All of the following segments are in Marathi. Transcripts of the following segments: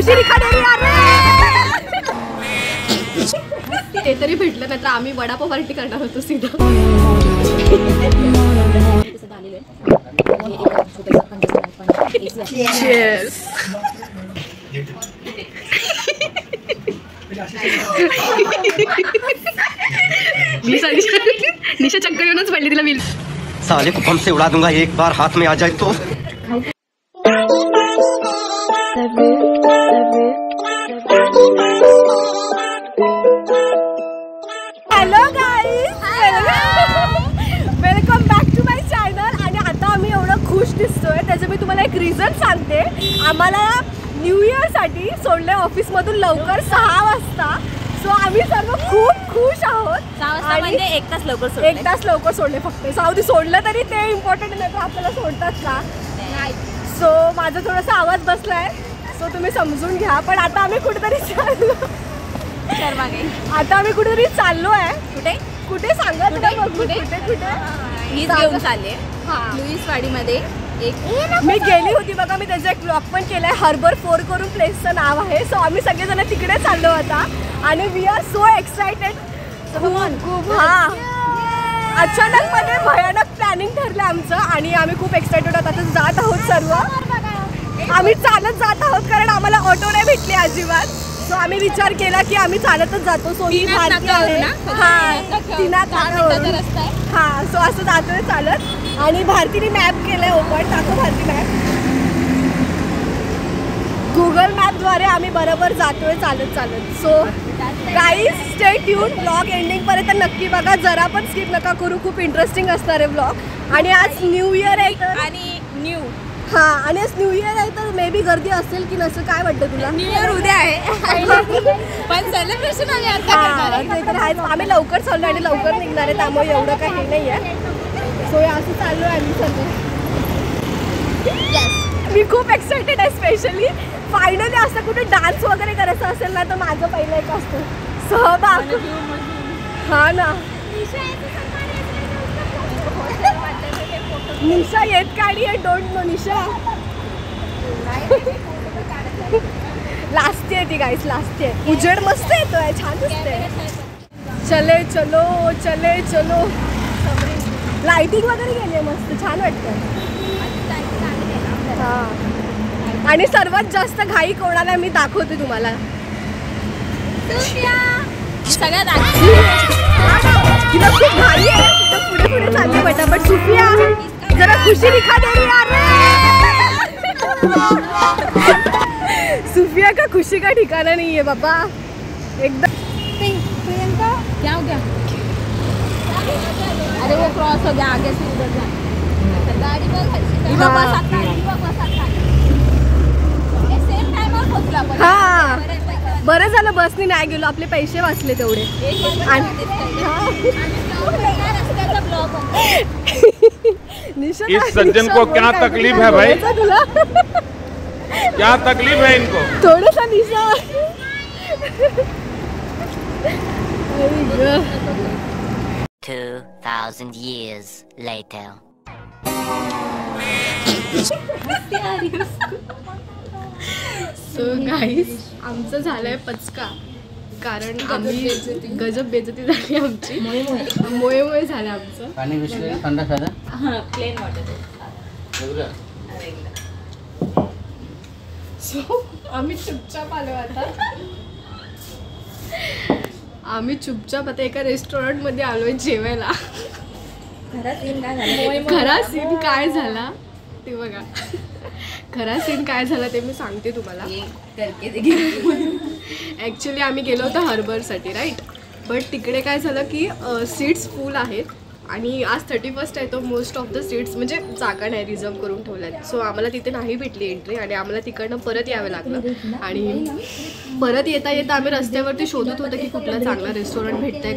खुशी दिखा दे रही यार ते तरी भेटलं नाही तर आम्ही वडापाव पार्टी करणार होतो सीधा. निशा चक्कर येऊनच पडली तिला बिल. साले को बम से उड़ा दूंगा एक बार हाथ में आ जाए तो. Hello guys, welcome back to my channel. आणि आता आम्ही एवढं खुश दिसतोय त्याचं मी तुम्हाला एक रिझन सांगते. आम्हाला न्यू इयरसाठी सोडले ऑफिसमधून लवकर 6 वाजता. सो आम्ही सर्व खूप खुश आहोत. 6 वाजता म्हणजे 1 तास लवकर सोडले. 1 तास लवकर सोडले फक्त. साऊदी सोडलं तरी ते इम्पॉर्टंट नाही तर आपल्याला सोडतात का. सो माझा थोडासा आवाज बसलाय सो तुम्ही समजून घ्या. पण आता आम्ही कुठेतरी चाललो. आता आम्ही कुठेतरी चाललो आहे. कुठे कुठे सांगा तुला. कुठे कुठे हीच घेऊन चालले लुईसवाडीमध्ये. मी गेली होती बघा. मी त्याचा एक ब्लॉग पण केलाय. हार्बर 4 करून प्लेसचं नाव आहे. सो आम्ही सगळेजण तिकडे चाललो आता आणि वी आर सो एक्सायटेड. खूप हा अचानक मध्ये भयानक प्लॅनिंग ठरलं आमचं आणि आम्ही खूप एक्सायटेड आहोत. आता जात आहोत सर्व. आम्ही चालत जात आहोत कारण आम्हाला ऑटो नाही भेटली अजिबात. सो आम्ही विचार केला की आम्ही चालतच जातो. सोनी भारती आहे हा. सो असं जातोय चालत आणि भारतीने मॅप केलंय ओपन. टाको भारती मॅप. गुगल मॅपद्वारे आम्ही बरोबर जातोय चालत चालत. So guys stay tune. Blog ending पर्यंत नक्की बघा. जरा पण स्किप नका करू. खूप इंटरेस्टिंग असणार आहे ब्लॉग. आणि आज न्यू इयर आहे तर आणि न्यू आणि आज न्यू इयर आहे तर मे बी गर्दी असेल की नसेल काय वाटतं तुला. न्यू इयर उद्या आहे पण सेलिब्रेशन आम्ही आता करणार आहे. ते तर आहेच. आम्ही लवकर चाललो आणि लवकर निघणार आहे त्यामुळे एवढं काही नाही आहे. सो असं चाललो आहे आम्ही सर्व. मी खूप एक्सायटेड आहे. स्पेशली फायनली असं कुठे डान्स वगैरे करायचं असेल ना तर माझं पहिलं एक असतं सहभाग. हा ना. निशा येत काढी आहे. Don't know Nisha. लास्ट आहे ती गाईस. लास्ट आहे. उजेड मस्त येतोय. छान दिसतंय. चले चलो चले चलो. लाइटिंग वगैरे गेली आहे मस्त. छान वाटतं. हा आणि सर्वात जास्त घाई कोणाला मी दाखवते तुम्हाला. सगळ्यात तिला खूप घाई आहे. पुढे पुढे चालते पटापट. सुफिया जरा खुशी दिखा दे रही यार. सुफिया का खुशी का ठिकाना नहीं है बाबा एकदम. प्रियंका क्या हो गया. अरे वो क्रॉस हो गया आगे से उधर जा. गाड़ी सेम टाइमवर पोहोचला पण. हा बरं झालं बसनी नाही गेलो. आपले पैसे वाचले तेवढे. इस सज्जन को क्या तकलीफ है भाई. क्या तकलीफ है इनको. थोड़ा सा निशा. 2000 years later. सो गाईस आमचं झालंय पचका कारण आम्ही गजब बेइज्जती झाली आमची. मोये झालं आमचं. पाणी विसरले थंड साधा. हां प्लेन वॉटर. सो आम्ही चुपचाप आलो आता. आम्ही चुपचाप आता एका रेस्टॉरंटमध्ये आलोय जेवायला. खरा सीन काय झाला ते बघा. खरा सीन काय झाला ते मी सांगते तुम्हाला. ॲक्च्युली आम्ही गेलो होतो हार्बरसाठी राईट. बट तिकडे काय झालं की सीट्स फुल आहेत आणि आज 31st आहे तो मोस्ट ऑफ द सीट्स म्हणजे जागा नाही रिझर्व करून ठेवल्यात. सो आम्हाला तिथे नाही भेटली एंट्री आणि आम्हाला तिकडनं परत यावं लागलं. आणि परत येता येता आम्ही रस्त्यावरती शोधत होतो की कुठला चांगला रेस्टॉरंट भेटतंय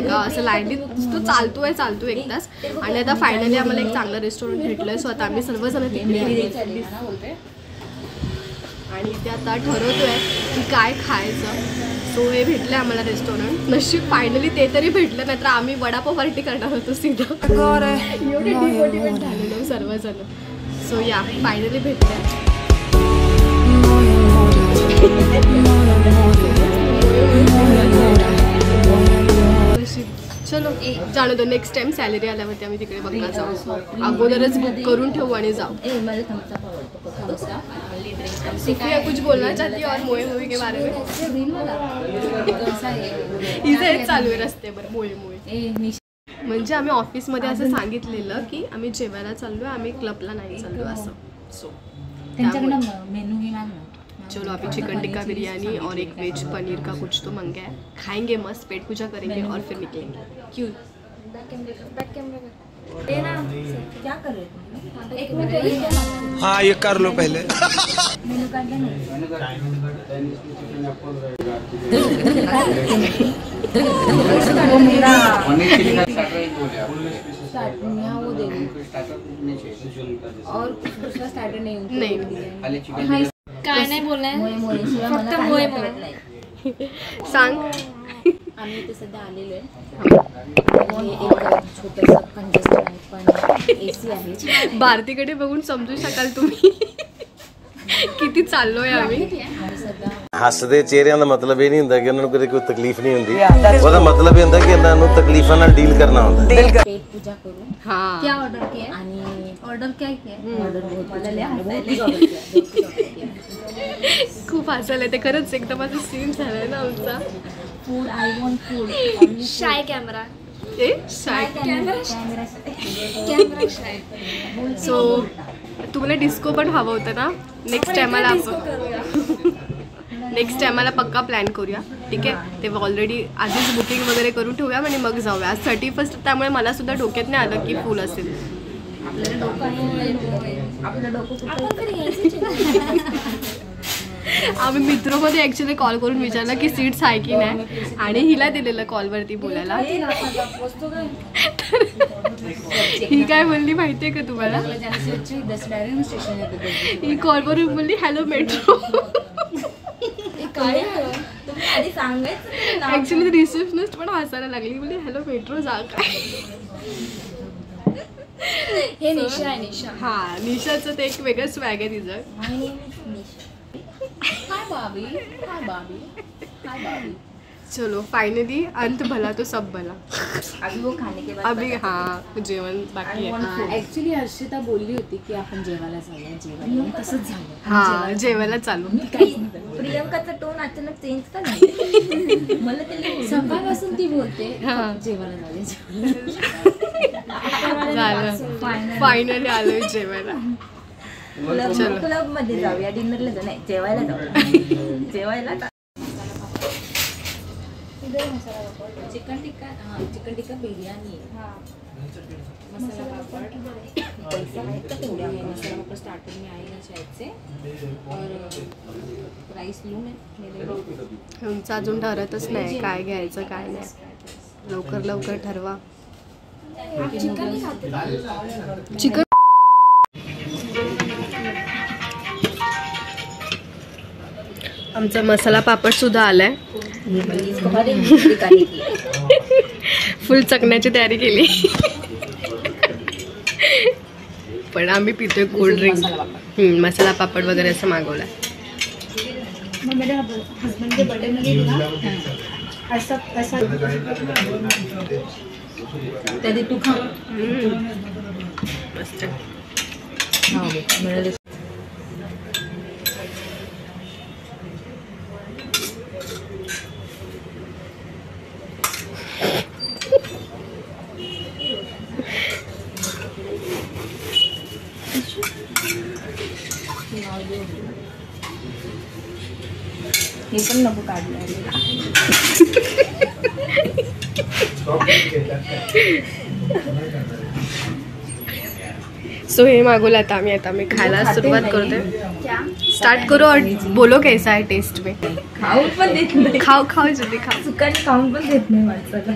का असं लाईनीत तो चालतो एक तास. आणि आता फायनली आम्हाला एक चांगलं रेस्टॉरंट भेटलं. सो आता आम्ही सर्वजण तिकडे आणि ते आता ठरवतोय की काय खायचं. सो हे भेटलं आम्हाला रेस्टॉरंट. नशीब फायनली ते तरी भेटलं नाही तर आम्ही वडापाव पार्टी करणार होतो सीधा. एवढे डिमोटिवेट झालेलो सर्वजण. सो या फायनली भेटलं. चलो जाणू दो. नेक्स्ट टाइम सॅलरी आल्यावरती आम्ही तिकडे बघायला जाऊ. अगोदरच बुक करून ठेवू आणि जाऊ. सुफिया कुछ बोलना चाहती है और मोए मूवी के बारे में? इथे चालू आहे रस्त्यावर मोए मोए. म्हणजे आम्ही ऑफिसमध्ये असं सांगितलेलं की आम्ही जेवायला चाललोय, आम्ही क्लबला नाही चाललो असं. सो त्यांच्याकडनं मेनू घे माग ना. चलो अभी चिकन टिक्का बिरयानी और एक वेज पनीर का कुछ तो मंगा है. खाएंगे मस्त, पेट पूजा करेंगे और फिर निकलेंगे. क्यों क्या कर रहे? हाँ ये कर लो पहले. मेनू काढला नाही. वो मेरा वो दे और कुछ दूसरा स्टार्टर नहीं. काय नाही बोलणार. फक्त मोय मोय सांग. आम्ही इथे सध्या आलेलो आहे. एक छोटंसं कंजेस्टेड आहे पण AC आहे. भारतीकडे बघून समजू शकाल तुम्ही किती चाललोय आम्ही. ਹੱਸਦੇ ਚਿਹਰਿਆਂ ਦਾ ਮਤਲਬ ਇਹ ਨਹੀਂ ਹੁੰਦਾ ਕਿ ਉਹਨਾਂ ਨੂੰ ਕੋਈ ਤਕਲੀਫ ਨਹੀਂ ਹੁੰਦੀ. ਉਹਦਾ ਮਤਲਬ ਇਹ ਹੁੰਦਾ ਕਿ ਇਹਨਾਂ ਨੂੰ ਤਕਲੀਫਾਂ ਨਾਲ ਡੀਲ ਕਰਨਾ ਹੁੰਦਾ. पेट पूजा करू. हाँ क्या ऑर्डर किया आणि ऑर्डर क्या किया? ऑर्डर बहुत खूप हसायला येते खरंच. एकदम असं सीन झालाय ना आमचा. Food I want food. Shy camera. So तुम्हाला डिस्को पण हवं होतं ना. नेक्स्ट टायमाला पक्का प्लॅन करूया. ठीक आहे. ते ऑलरेडी आधीच बुकिंग वगैरे करून ठेवूया आणि मग जाऊया. आज 31 त्यामुळे मला सुद्धा डोक्यात नाही आलं की फुल असेल. आम्ही मित्रोमध्ये ॲक्च्युली कॉल करून विचारलं की सीट्स आहे की नाही आणि हिला दिलेलं कॉलवरती बोलायला. ही काय बोलली माहितीये का तुम्हाला? ही कॉलवरून बोलली हॅलो मेट्रो. ॲक्च्युली रिसेप्शनिस्ट पण हसायला लागली. बोलली हॅलो मेट्रो जा काय. हे निशा आहे. निशा. हा निशाचं ते एक वेगळं स्वॅग आहे तिचं. हाय बाबी. हाय बाबी. हाय बाबी. चलो फाइनली अंत भला तो सब भला. अभी वो खाने के बाद अभी हाँ जेवण बाकी आहे. ऍक्च्युली हर्षिता बोलली होती की आपण जेवायला जाऊया. जेवायला तसंच झालं. हा जेवायला चालू. प्रियंकाचा टोन अचानक चेंज का नाही? मला ते सकाळपासून ती बोलते जेवायला झालं. फायनली आलोय जेवायला. क्लब मध्ये जाऊया. डिनरला जाऊ नाही जेवायला जाऊ. जेवायला चिकन टिक्का. हाँ चिकन टिक्का बिरयानी. मसाला पापड़. पैसा है का तेवढ्या आहे. मसाला पापड़ स्टार्टर में आएगा शायद से. और राइस लूँ मैं. आमचं अजून ठरतच नाही काय घ्यायचं काय नाही. लवकर ठरवा. चिकन आमचा मसाला पापड सुद्धा आलाय. फुल चकण्याची तयारी केली. पण आम्ही पितोय कोल्ड ड्रिंक. मसाला पापड वगैरे असं मागवलाय. तू खा. मस्त. हे पण नको काढलं. सो हे मागवलं आता आम्ही खायला सुरुवात करतोय. स्टार्ट करो और बोलो कैसा है टेस्ट में. खाऊन पण देत नाही. खाओ जल्दी खाओ. सुकाने खाऊन पण देत नाही माणसाला.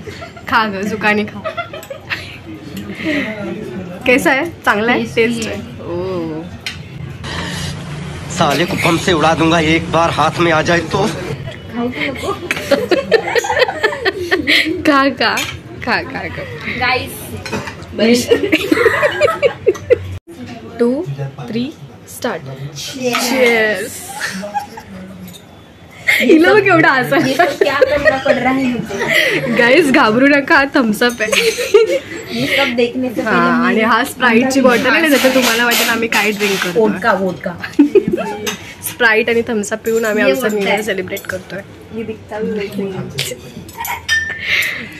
खा ग सुकाने खा. कैसा है? चांगला है टेस्ट. ओ साले को बम से उड़ा दूंगा एक बार हाथ में आ जाए तो. खा गाइस 2, 3 स्टार्ट. Cheers. हिला बघ केवढा असा क्या करना पड़ रहा है मुझे, गाईज घाबरू नका, थम्सअप आहे. ये सब देखने से हा, आणि हा स्प्राईटची बॉटल आहे ना, त्याच्यात तुम्हाला वाटेल आम्ही काय ड्रिंक करतो. वोडका वोडका स्प्राईट आणि थम्सअप पिऊन आम्ही ये आमचा न्यू बोलताय. इयर सेलिब्रेट करतोय. ये दिखता भी वैसे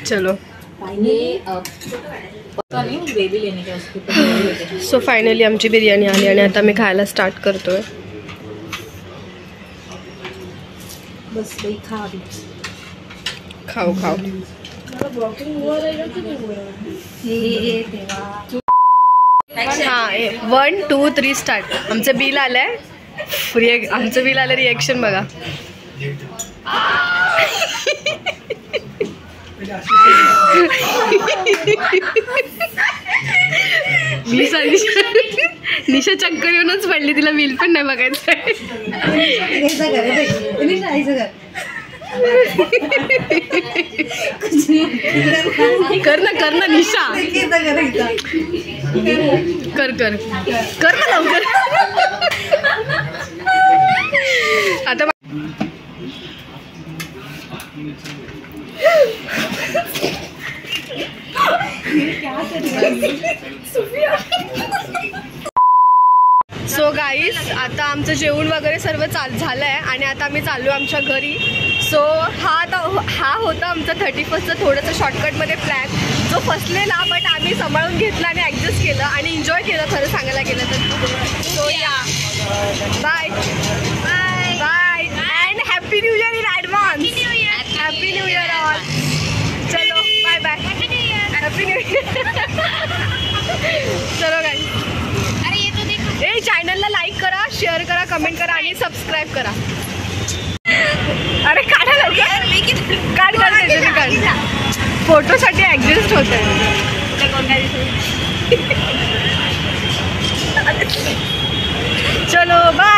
चलो ये ग्रेवी लेने का उसके ऊपर सो फायनली आमची बिर्याणी आली आणि आता मी खायला स्टार्ट करतोय. बस वही खा अभी. खाऊ खाऊ. हे देवा. हा 1 2 3 स्टार्ट. आमचं बिल आलंय. आमचं बिल आलं, रिएक्शन बघा. निशा चक्कर येऊनच पडली, तिला बिल पण नाही बघायचं. कर ना निशा, कर कर कर ना लवकर. आता सो गाईज आता आमचं जेवण वगैरे सर्व झालं आहे आणि आता आम्ही चाललो आमच्या घरी. सो हा होता आमचा 31st थोडंसं शॉर्टकटमध्ये प्लॅन, जो फसलेला बट आम्ही सांभाळून घेतला आणि ॲडजस्ट केलं आणि एन्जॉय केलं खरं सांगायला गेलं तर. सो या bye bye bye and happy new year in advance. Happy new year all. चलो bye bye. Happy new year. चलो गाईज. ए चॅनलला लाईक करा, शेअर करा, कमेंट करा आणि सबस्क्राईब करा. अरे काढा लवकर, काढ फोटोसाठी ॲडजस्ट होत आहे. चलो बाय.